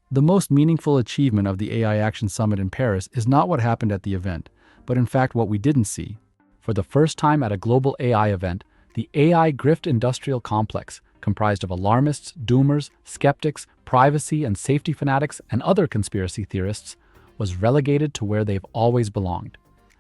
The most meaningful achievement of the AI Action Summit in Paris is not what happened at the event, but in fact what we didn't see. For the first time at a global AI event, the AI grift industrial complex, comprised of alarmists, doomers, skeptics, privacy and safety fanatics, and other conspiracy theorists, was relegated to where they've always belonged.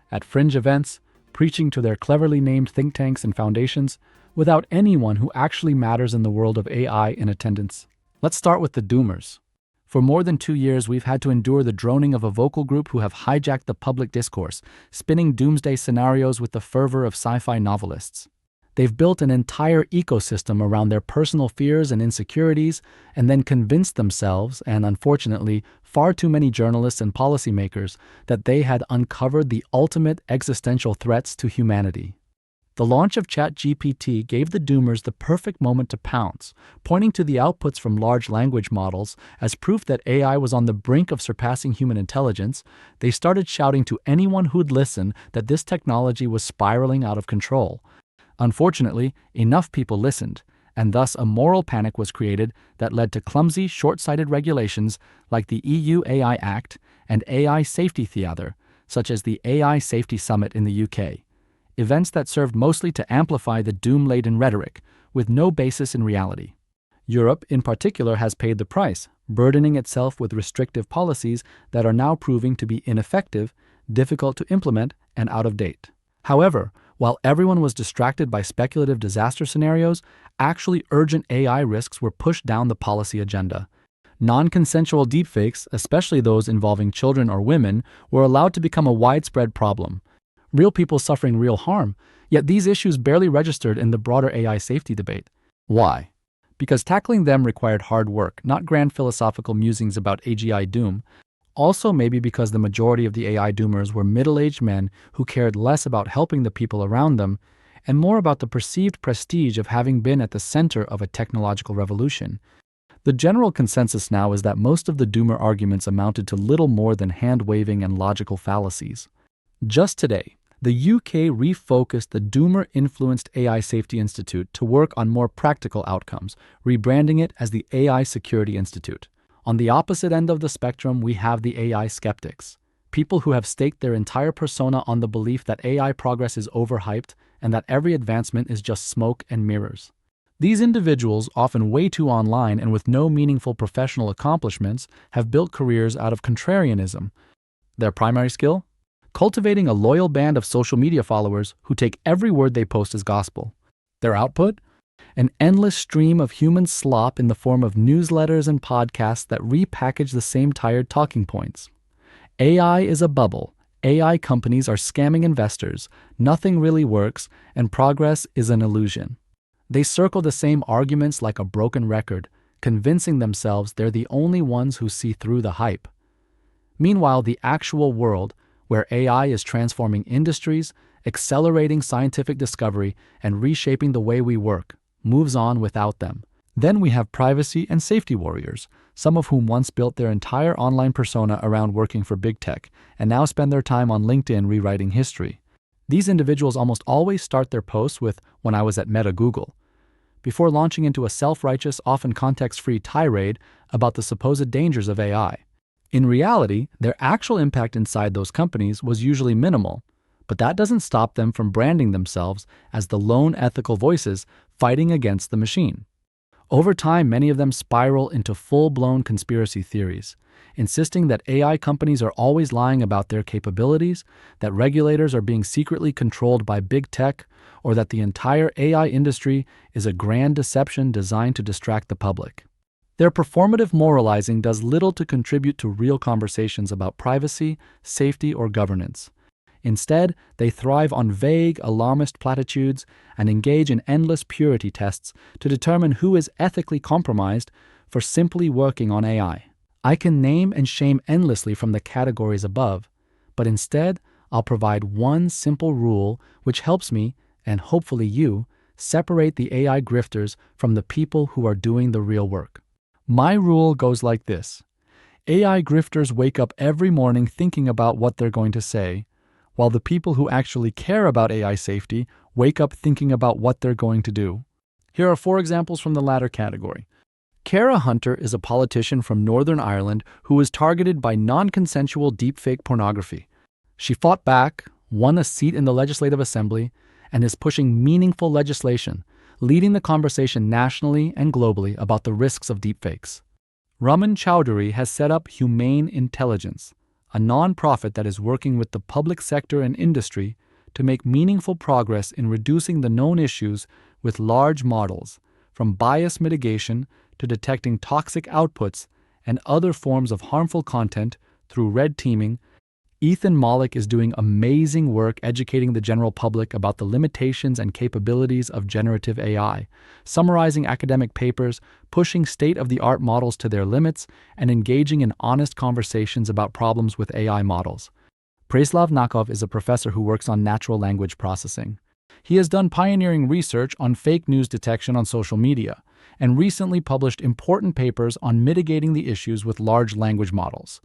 At fringe events, preaching to their cleverly named think tanks and foundations, without anyone who actually matters in the world of AI in attendance. Let's start with the doomers. For more than 2 years, we've had to endure the droning of a vocal group who have hijacked the public discourse, spinning doomsday scenarios with the fervor of sci-fi novelists. They've built an entire ecosystem around their personal fears and insecurities, and then convinced themselves, and unfortunately, far too many journalists and policymakers, that they had uncovered the ultimate existential threats to humanity. The launch of ChatGPT gave the doomers the perfect moment to pounce, pointing to the outputs from large language models as proof that AI was on the brink of surpassing human intelligence. They started shouting to anyone who'd listen that this technology was spiraling out of control. Unfortunately, enough people listened, and thus a moral panic was created that led to clumsy, short-sighted regulations like the EU AI Act and AI Safety Theatre, such as the AI Safety Summit in the UK. Events that served mostly to amplify the doom-laden rhetoric, with no basis in reality. Europe, in particular, has paid the price, burdening itself with restrictive policies that are now proving to be ineffective, difficult to implement, and out of date. However, while everyone was distracted by speculative disaster scenarios, actually urgent AI risks were pushed down the policy agenda. Non-consensual deepfakes, especially those involving children or women, were allowed to become a widespread problem. Real people suffering real harm, yet these issues barely registered in the broader AI safety debate. Why? Because tackling them required hard work, not grand philosophical musings about AGI doom. Also maybe because the majority of the AI doomers were middle-aged men who cared less about helping the people around them and more about the perceived prestige of having been at the center of a technological revolution. The general consensus now is that most of the doomer arguments amounted to little more than hand-waving and logical fallacies. Just today, the UK refocused the doomer-influenced AI Safety Institute to work on more practical outcomes, rebranding it as the AI Security Institute. On the opposite end of the spectrum, we have the AI skeptics, people who have staked their entire persona on the belief that AI progress is overhyped and that every advancement is just smoke and mirrors. These individuals, often way too online and with no meaningful professional accomplishments, have built careers out of contrarianism. Their primary skill? Cultivating a loyal band of social media followers who take every word they post as gospel. Their output? An endless stream of human slop in the form of newsletters and podcasts that repackage the same tired talking points. AI is a bubble. AI companies are scamming investors. Nothing really works, and progress is an illusion. They circle the same arguments like a broken record, convincing themselves they're the only ones who see through the hype. Meanwhile, the actual world, where AI is transforming industries, accelerating scientific discovery, and reshaping the way we work, moves on without them. Then we have privacy and safety warriors, some of whom once built their entire online persona around working for big tech, and now spend their time on LinkedIn rewriting history. These individuals almost always start their posts with, "When I was at Meta Google," before launching into a self-righteous, often context-free tirade about the supposed dangers of AI. In reality, their actual impact inside those companies was usually minimal, but that doesn't stop them from branding themselves as the lone ethical voices fighting against the machine. Over time, many of them spiral into full-blown conspiracy theories, insisting that AI companies are always lying about their capabilities, that regulators are being secretly controlled by big tech, or that the entire AI industry is a grand deception designed to distract the public. Their performative moralizing does little to contribute to real conversations about privacy, safety, or governance. Instead, they thrive on vague, alarmist platitudes and engage in endless purity tests to determine who is ethically compromised for simply working on AI. I can name and shame endlessly from the categories above, but instead, I'll provide one simple rule which helps me, and hopefully you, separate the AI grifters from the people who are doing the real work. My rule goes like this. AI grifters wake up every morning thinking about what they're going to say, while the people who actually care about AI safety wake up thinking about what they're going to do. Here are 4 examples from the latter category. Cara Hunter is a politician from Northern Ireland who was targeted by non-consensual deepfake pornography. She fought back, won a seat in the Legislative Assembly, and is pushing meaningful legislation, leading the conversation nationally and globally about the risks of deepfakes. Raman Chowdhury has set up Humane Intelligence, a non-profit that is working with the public sector and industry to make meaningful progress in reducing the known issues with large models, from bias mitigation to detecting toxic outputs and other forms of harmful content through red teaming. Ethan Malik is doing amazing work educating the general public about the limitations and capabilities of generative AI, summarizing academic papers, pushing state-of-the-art models to their limits, and engaging in honest conversations about problems with AI models. Preslav Nakov is a professor who works on natural language processing. He has done pioneering research on fake news detection on social media, and recently published important papers on mitigating the issues with large language models.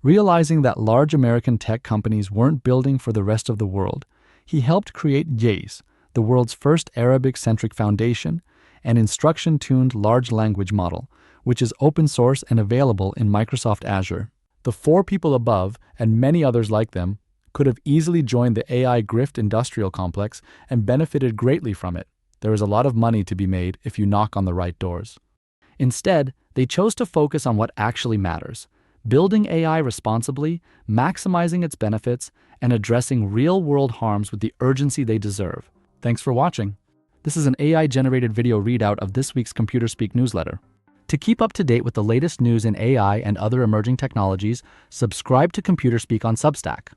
Realizing that large American tech companies weren't building for the rest of the world, he helped create JAIS, the world's first Arabic-centric foundation, an instruction-tuned large language model, which is open source and available in Microsoft Azure. The 4 people above, and many others like them, could have easily joined the AI grift industrial complex and benefited greatly from it. There is a lot of money to be made if you knock on the right doors. Instead, they chose to focus on what actually matters: building AI responsibly, maximizing its benefits, and addressing real-world harms with the urgency they deserve. Thanks for watching. This is an AI-generated video readout of this week's Computer Speak newsletter. To keep up to date with the latest news in AI and other emerging technologies, subscribe to Computer Speak on Substack.